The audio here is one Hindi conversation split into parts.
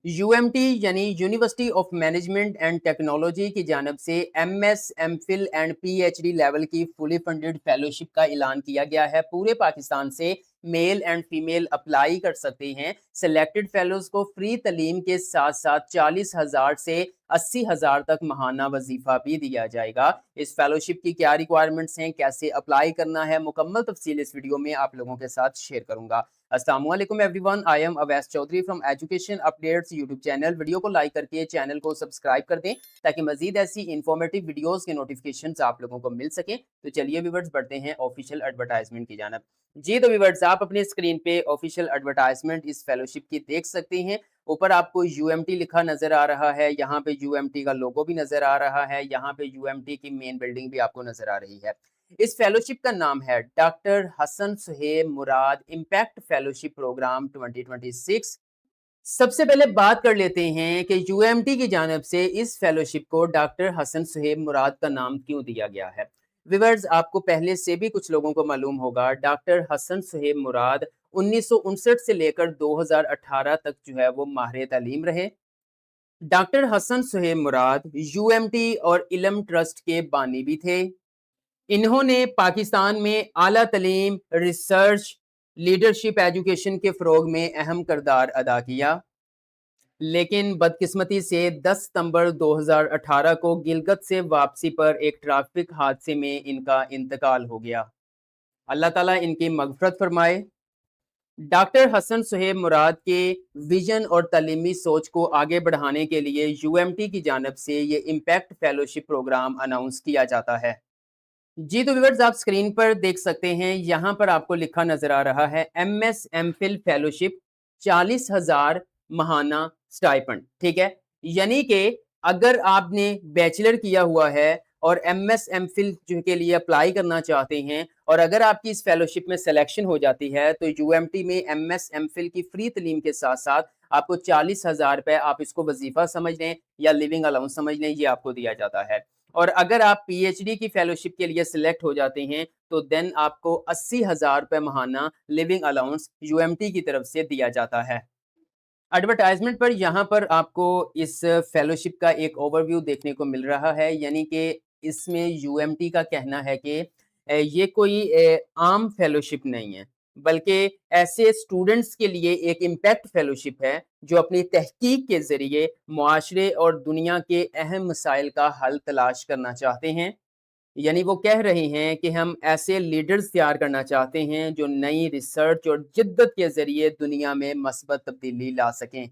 यूएमटी यानी university of management and technology की जानिब से MS, MPhil and PhD level की फुली फंडेड फेलोशिप का ऐलान किया गया है। पूरे पाकिस्तान से मेल एंड फीमेल अप्लाई कर सकते हैं। सिलेक्टेड फेलोज को फ्री तलीम के साथ साथ 40,000 से 80,000 तक महाना वजीफा भी दिया जाएगा। इस फेलोशिप की क्या रिक्वायरमेंट्स हैं, कैसे अप्लाई करना है, मुकम्मल तफसील इस वीडियो में आप लोगों के साथ शेयर करूंगा। अस्सलाम वालेकुम everyone, I am Awais Chaudhary from education updates YouTube channel. Video को लाइक करके चैनल को सब्सक्राइब कर दें ताकि मजीद ऐसी इंफॉर्मेटिव वीडियोस के नोटिफिकेशंस आप लोगों को मिल सके। तो चलिए व्यूअर्स बढ़ते हैं ऑफिशियल एडवर्टाइजमेंट की जानब। जी तो व्यूअर्स, आप अपनी स्क्रीन पे ऑफिशियल एडवर्टाइजमेंट इस फेलोशिप की देख सकते हैं। ऊपर आपको यूएमटी लिखा नजर आ रहा है, यहाँ पे यूएमटी का लोगो भी नजर आ रहा है, यहाँ पे यूएमटी की मेन बिल्डिंग भी आपको नजर आ रही है। इस फेलोशिप का नाम है डॉक्टर हसन सुहेब मुराद इम्पैक्ट फेलोशिप प्रोग्राम 2026। सबसे पहले बात कर लेते हैं कि यूएमटी की जानिब से इस फेलोशिप को डॉक्टर हसन सुहेब मुराद का नाम क्यों दिया गया है। विवर्स, आपको पहले से भी कुछ लोगों को मालूम होगा, डॉक्टर हसन सुहेब मुराद 1959 से लेकर 2018 तक जो है वो माहिर तालीम रहे। डॉक्टर हसन सुहेब मुराद यूएमटी और इल्म ट्रस्ट के बानी भी थे। इन्होंने पाकिस्तान में आला तलीम, रिसर्च, लीडरशिप, एजुकेशन के फ़रोग में अहम किरदार अदा किया। लेकिन बदकिस्मती से 10 सितंबर 2018 को गिलगित से वापसी पर एक ट्रैफिक हादसे में इनका इंतकाल हो गया। अल्लाह ताला इनकी मगफरत फरमाए। डॉक्टर हसन सुहेब मुराद के विजन और तालीमी सोच को आगे बढ़ाने के लिए यूएमटी की जानिब से ये इम्पैक्ट फेलोशिप प्रोग्राम अनाउंस किया जाता है। जी तो व्यूअर्स, आप स्क्रीन पर देख सकते हैं, यहाँ पर आपको लिखा नजर आ रहा है एमएस एमफिल फेलोशिप 40,000 महाना स्टाइपेंड। ठीक है, यानी कि अगर आपने बैचलर किया हुआ है और एमएस एमफिल जो के लिए अप्लाई करना चाहते हैं और अगर आपकी इस फेलोशिप में सिलेक्शन हो जाती है तो यूएमटी में एमएस एमफिल की फ्री तलीम के साथ साथ आपको 40,000 रुपए, आप इसको वजीफा समझ लें या लिविंग अलाउंस समझ लें, ये आपको दिया जाता है। और अगर आप पीएचडी की फेलोशिप के लिए सिलेक्ट हो जाते हैं तो देन आपको 80,000 रुपए महाना लिविंग अलाउंस यूएमटी की तरफ से दिया जाता है। एडवर्टाइजमेंट पर यहाँ पर आपको इस फेलोशिप का एक ओवरव्यू देखने को मिल रहा है, यानी कि इसमें यूएमटी का कहना है कि ये कोई आम फेलोशिप नहीं है, बल्कि ऐसे स्टूडेंट्स के लिए एक इम्पैक्ट फेलोशिप है जो अपनी तहकीक के ज़रिए मुआशरे और दुनिया के अहम मसाइल का हल तलाश करना चाहते हैं। यानी वो कह रहे हैं कि हम ऐसे लीडर्स तैयार करना चाहते हैं जो नई रिसर्च और जिद्दत के ज़रिए दुनिया में मस्बत तब्दीली ला सकें।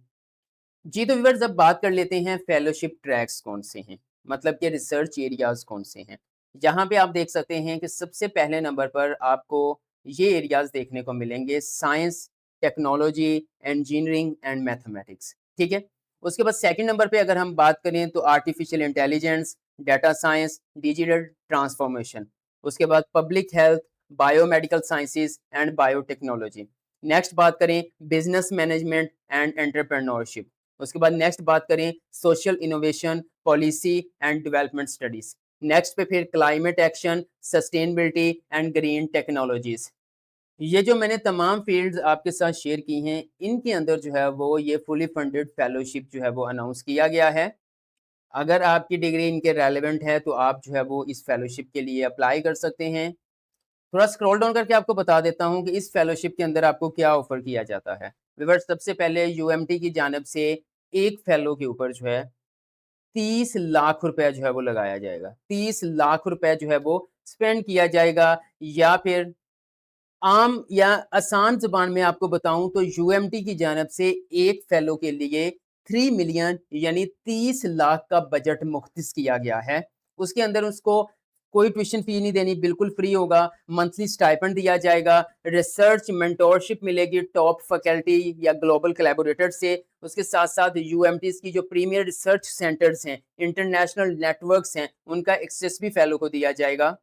जी तो व्यूअर्स, अब बात कर लेते हैं फेलोशिप ट्रैक्स कौन से हैं, मतलब कि रिसर्च एरियाज कौन से हैं। यहाँ पे आप देख सकते हैं कि सबसे पहले नंबर पर आपको ये एरियाज देखने को मिलेंगे, science, technology, engineering and mathematics. ठीक है, उसके बाद सेकंड नंबर पे अगर हम बात करें तो artificial intelligence, data science, digital transformation. उसके बाद public health, biomedical sciences and biotechnology. Next बात करें बिजनेस मैनेजमेंट एंड एंटरप्रेन्योरशिप। उसके बाद नेक्स्ट बात करें social innovation, policy and development studies. Next पे फिर climate action, sustainability and green technologies. ये जो मैंने तमाम फील्ड्स आपके साथ शेयर की हैं, इनके अंदर जो है वो ये फुली फंडेड फेलोशिप जो है वो अनाउंस किया गया है। अगर आपकी डिग्री इनके रेलेवेंट है तो आप जो है वो इस फेलोशिप के लिए अप्लाई कर सकते हैं। थोड़ा स्क्रॉल डाउन करके आपको बता देता हूँ कि इस फेलोशिप के अंदर आपको क्या ऑफर किया जाता है। व्यूअर्स, सबसे पहले यूएमटी की जानिब से एक फेलो के ऊपर जो है 30 लाख रुपए जो है वो लगाया जाएगा। 30 लाख रुपए जो है वो स्पेंड किया जाएगा। या फिर आम या आसान ज़ुबान में आपको बताऊँ तो यूएमटी की जानिब से एक फेलो के लिए 3 मिलियन यानी 30 लाख का बजट मुख्तस किया गया है। उसके अंदर उसको कोई ट्यूशन फ़ी नहीं देनी, बिल्कुल फ्री होगा। मंथली स्टाइपेंड दिया जाएगा, रिसर्च मेंटोरशिप मिलेगी टॉप फैकल्टी या ग्लोबल कोलैबोरेटर से। उसके साथ-साथ यूएमटीज़ की जो प्रीमियर रिसर्च सेंटर्स हैं, इंटरनेशनल नेटवर्क्स हैं, उनका एक्सेस भी फेलो को दिया जाएगा।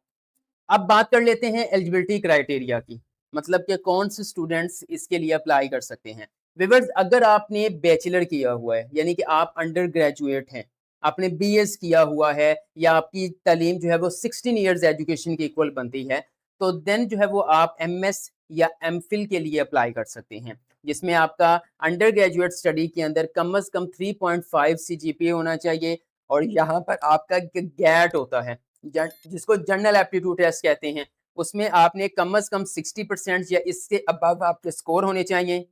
अब बात कर लेते हैं एलिजिबिलिटी क्राइटेरिया की, मतलब कि कौन से स्टूडेंट्स इसके लिए अप्लाई कर सकते हैं। विवर्स, अगर आपने बैचलर किया हुआ है, यानी कि आप अंडर ग्रेजुएट हैं, आपने बीएस किया हुआ है या आपकी तालीम जो है वो 16 ईयर्स एजुकेशन की इक्वल बनती है, तो देन जो है वो आप एमएस या एमफिल के लिए अप्लाई कर सकते हैं। जिसमें आपका अंडर ग्रेजुएट स्टडी के अंदर कम से कम 3.5 सीजीपीए होना चाहिए। और यहाँ पर आपका गैट होता है, जिसको जनरल एप्टीट्यूड टेस्ट कहते हैं, उसमें आपने कम से कम 60% या इससे अबव आपके स्कोर होने चाहिए।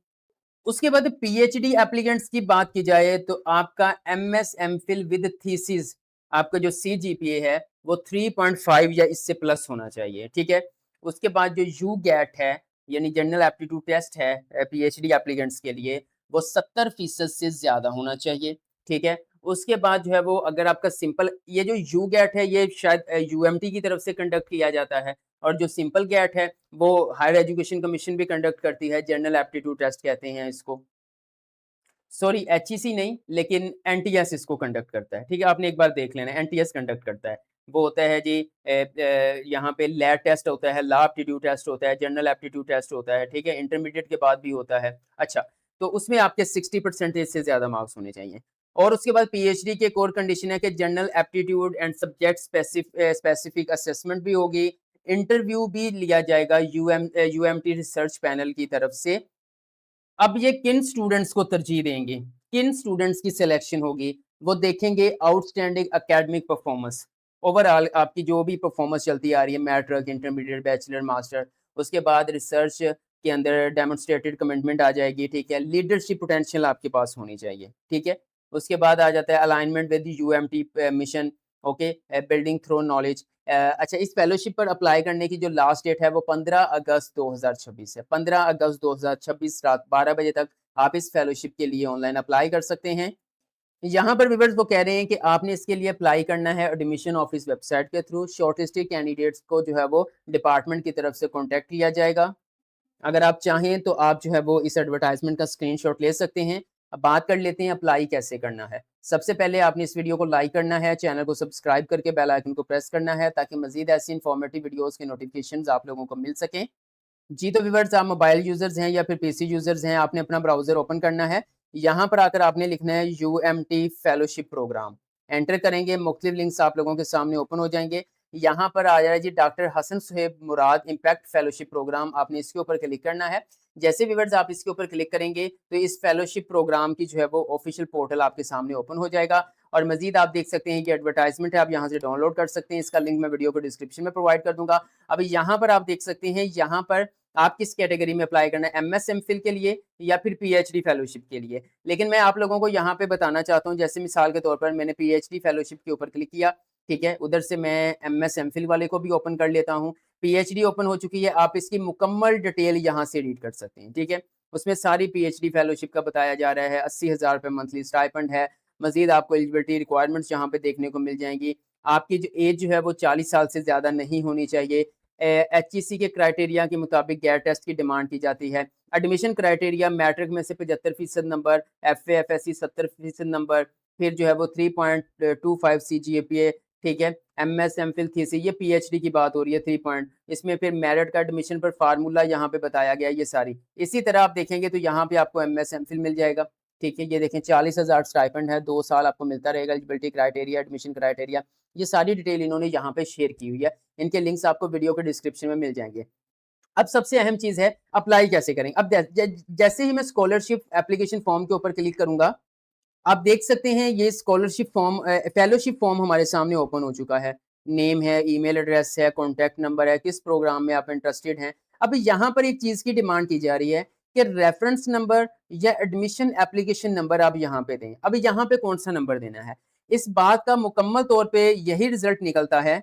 उसके बाद पीएचडी एप्लीकेंट्स की बात की जाए तो आपका एमएस एमफिल विद थीसिस, आपका जो सीजीपीए है वो 3.5 या इससे प्लस होना चाहिए, ठीक है। उसके बाद जो यू गैट है, यानी जनरल एप्टीट्यूड टेस्ट है पीएचडी एप्लीकेंट्स के लिए, वो 70% से ज्यादा होना चाहिए, ठीक है। उसके बाद जो है वो अगर आपका सिंपल, ये जो यू गैट है ये शायद यूएमटी की तरफ से कंडक्ट किया जाता है, और जो सिंपल गैट है वो हायर एजुकेशन कमीशन भी कंडक्ट करती है, जनरल एप्टीट्यूड टेस्ट कहते हैं इसको। सॉरी, एचईसी नहीं, लेकिन एनटीएस इसको कंडक्ट करता है, ठीक है। आपने एक बार देख लेना, एनटीएस कंडक्ट करता है। वो होता है जी यहाँ पे लैब टेस्ट होता है, लॉ एप्टीट्यूड टेस्ट होता है, जनरल एप्टीट्यूड टेस्ट होता है, ठीक है। इंटरमीडिएट के बाद भी होता है। अच्छा, तो उसमें आपके 60% से ज्यादा मार्क्स होने चाहिए। और उसके बाद पीएचडी के कोर कंडीशन है कि general aptitude and subject specific assessment भी होगी। इंटरव्यू भी लिया जाएगा यूएमटी रिसर्च पैनल की तरफ से। अब ये किन स्टूडेंट्स को तरजीह देंगे, किन स्टूडेंट्स की सिलेक्शन होगी, वो देखेंगे आउटस्टैंडिंग एकेडमिक परफॉर्मेंस, ओवरऑल आपकी जो भी परफॉर्मेंस चलती आ रही है, मैट्रिक, इंटरमीडिएट, बैचलर, मास्टर। उसके बाद रिसर्च के अंदर डेमोन्स्ट्रेटेड कमिटमेंट आ जाएगी, ठीक है। लीडरशिप पोटेंशियल आपके पास होनी चाहिए, ठीक है। उसके बाद आ जाता है alignment with UMT mission, okay, building through knowledge. अच्छा, इस फेलोशिप पर अप्लाई करने की जो लास्ट डेट है वो 15 अगस्त 2026 है। 15 अगस्त 2026 रात 12 बजे तक आप इस फेलोशिप के लिए ऑनलाइन अप्लाई कर सकते हैं। यहाँ पर व्यूअर्स वो कह रहे हैं कि आपने इसके लिए अप्लाई करना है एडमिशन ऑफिस वेबसाइट के थ्रू। शॉर्टलिस्टेड कैंडिडेट्स को जो है वो डिपार्टमेंट की तरफ से कॉन्टैक्ट किया जाएगा। अगर आप चाहें तो आप जो है वो इस एडवर्टाइजमेंट का स्क्रीनशॉट ले सकते हैं। अब बात कर लेते हैं अप्लाई कैसे करना है। सबसे पहले आपने इस वीडियो को लाइक करना है, चैनल को सब्सक्राइब करके बेल आइकन को प्रेस करना है, ताकि मजीद ऐसी इंफॉर्मेटिव वीडियोस के नोटिफिकेशंस आप लोगों को मिल सकें। जी, तो व्यूअर्स, आप मोबाइल यूजर्स हैं या फिर पीसी यूजर्स हैं, आपने अपना ब्राउजर ओपन करना है। यहाँ पर आकर आपने लिखना है यूएमटी फेलोशिप प्रोग्राम, एंटर करेंगे, मुख्तलिफ लिंक्स आप लोगों के सामने ओपन हो जाएंगे। यहाँ पर आ जाए जी डॉक्टर हसन सुहेब मुराद इम्पैक्ट फेलोशिप प्रोग्राम, आपने इसके ऊपर क्लिक करना है। जैसे व्यूअर्स आप इसके ऊपर क्लिक करेंगे तो इस फेलोशिप प्रोग्राम की जो है वो ऑफिशियल पोर्टल आपके सामने ओपन हो जाएगा। और मजीद आप देख सकते हैं कि एडवर्टाइजमेंट है, आप यहाँ से डाउनलोड कर सकते हैं। इसका लिंक मैं वीडियो को डिस्क्रिप्शन में प्रोवाइड कर दूंगा। अभी यहाँ पर आप देख सकते हैं, यहाँ पर आप किस कैटेगरी में अप्लाई करना है, एमएस एमफिल के लिए या फिर पीएचडी फेलोशिप के लिए। लेकिन मैं आप लोगों को यहाँ पे बताना चाहता हूँ, जैसे मिसाल के तौर पर मैंने पीएचडी फेलोशिप के ऊपर क्लिक किया, ठीक है। उधर से मैं एमएस एमफिल वाले को भी ओपन कर लेता हूँ। पीएचडी ओपन हो चुकी है, आप इसकी मुकम्मल डिटेल यहाँ से रीड कर सकते हैं, ठीक है। उसमें सारी पीएचडी फेलोशिप का बताया जा रहा है। 80,000 रुपये मंथली स्टाइपेंड है। मजीद आपको एलिजिबिलिटी रिक्वायरमेंट्स यहाँ पे देखने को मिल जाएंगी। आपकी जो एज जो है वो 40 साल से ज़्यादा नहीं होनी चाहिए। एचईसी के क्राइटेरिया के मुताबिक गैर टेस्ट की डिमांड की जाती है। एडमिशन क्राइटेरिया मैट्रिक में से 75% नंबर, एफए एफएससी 70% नंबर, फिर जो है वो 3.25 सीजीपीए, ठीक है। एमएस एमफिल थीसिस, ये पीएचडी की बात हो रही है 3 पॉइंट। इसमें फिर मेरिट का एडमिशन पर फार्मूला यहाँ पे बताया गया है, ये सारी। इसी तरह आप देखेंगे तो यहाँ पे आपको एमएस एमफिल मिल जाएगा, ठीक है। ये देखें 40,000 स्टाइपेंड है, 2 साल आपको मिलता रहेगा। एलिजिबिलिटी क्राइटेरिया, एडमिशन क्राइटेरिया, ये सारी डिटेल इन्होंने यहाँ पे शेयर की हुई है। इनके लिंक्स आपको वीडियो के डिस्क्रिप्शन में मिल जाएंगे। अब सबसे अहम चीज है अप्लाई कैसे करें। अब जैसे ही मैं स्कॉलरशिप एप्लीकेशन फॉर्म के ऊपर क्लिक करूंगा, आप देख सकते हैं ये स्कॉलरशिप फॉर्म, फेलोशिप फॉर्म हमारे सामने ओपन हो चुका है। नेम है, ईमेल एड्रेस है, कॉन्टैक्ट नंबर है, किस प्रोग्राम में आप इंटरेस्टेड हैं। अब यहाँ पर एक चीज की डिमांड की जा रही है कि रेफरेंस नंबर या एडमिशन एप्लीकेशन नंबर आप यहाँ पे दें। अब यहाँ पे कौन सा नंबर देना है, इस बात का मुकम्मल तौर पे यही रिजल्ट निकलता है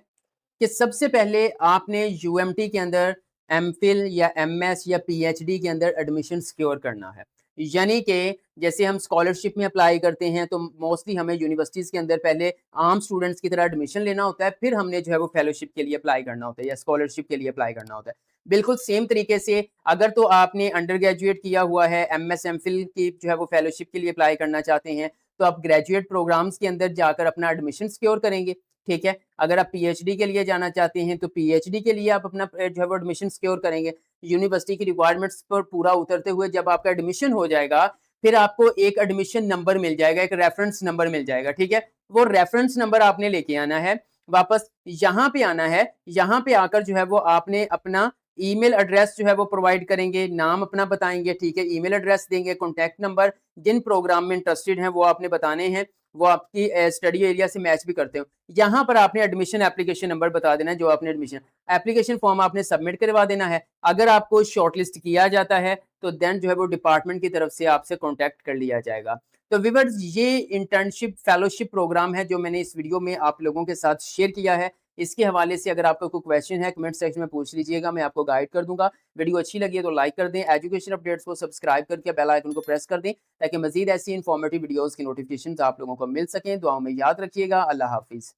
कि सबसे पहले आपने यूएमटी के अंदर एमफिल या एमएस या पीएचडी के अंदर एडमिशन सिक्योर करना है। यानी कि जैसे हम स्कॉलरशिप में अप्लाई करते हैं तो मोस्टली हमें यूनिवर्सिटीज़ के अंदर पहले आम स्टूडेंट्स की तरह एडमिशन लेना होता है, फिर हमने जो है वो फेलोशिप के लिए अप्लाई करना होता है या स्कॉलरशिप के लिए अप्लाई करना होता है। बिल्कुल सेम तरीके से अगर तो आपने अंडर ग्रेजुएट किया हुआ है, एमएस एमफिल की जो है वो फेलोशिप के लिए अप्लाई करना चाहते हैं, तो आप ग्रेजुएट प्रोग्राम्स के अंदर जाकर अपना एडमिशन सिक्योर करेंगे, ठीक है। अगर आप पीएचडी के लिए जाना चाहते हैं तो पीएचडी के लिए आप अपना जो है वो एडमिशन सिक्योर करेंगे। यूनिवर्सिटी की रिक्वायरमेंट्स पर पूरा उतरते हुए जब आपका एडमिशन हो जाएगा, फिर आपको एक एडमिशन नंबर मिल जाएगा, एक रेफरेंस नंबर मिल जाएगा, ठीक है। वो रेफरेंस नंबर आपने लेके आना है, वापस यहाँ पे आना है। यहाँ पे आकर जो है वो आपने अपना ईमेल एड्रेस जो है वो प्रोवाइड करेंगे, नाम अपना बताएँगे, ठीक है, ईमेल एड्रेस देंगे, कॉन्टैक्ट नंबर, जिन प्रोग्राम में इंटरेस्टेड हैं वो आपने बताने हैं, वो आपकी स्टडी एरिया से मैच भी करते हो। यहाँ पर आपने एडमिशन एप्लीकेशन नंबर बता देना है, जो आपने एडमिशन एप्लीकेशन फॉर्म आपने सबमिट करवा देना है। अगर आपको शॉर्टलिस्ट किया जाता है, तो देन जो है वो डिपार्टमेंट की तरफ से आपसे कॉन्टैक्ट कर लिया जाएगा। तो व्यूअर्स, ये इंटर्नशिप फेलोशिप प्रोग्राम है जो मैंने इस वीडियो में आप लोगों के साथ शेयर किया है। इसके हवाले से अगर आपका कोई क्वेश्चन है, कमेंट सेक्शन में पूछ लीजिएगा, मैं आपको गाइड कर दूँगा। वीडियो अच्छी लगी है तो लाइक कर दें, एजुकेशन अपडेट्स को सब्सक्राइब करके बेल आइकन को प्रेस कर दें, ताकि मज़ीद ऐसी इन्फॉर्मेटिव वीडियोज़ की नोटिफ़िकेशंस आप लोगों को मिल सकें। दुआओं में याद रखिएगा। अल्लाह हाफ़िज़।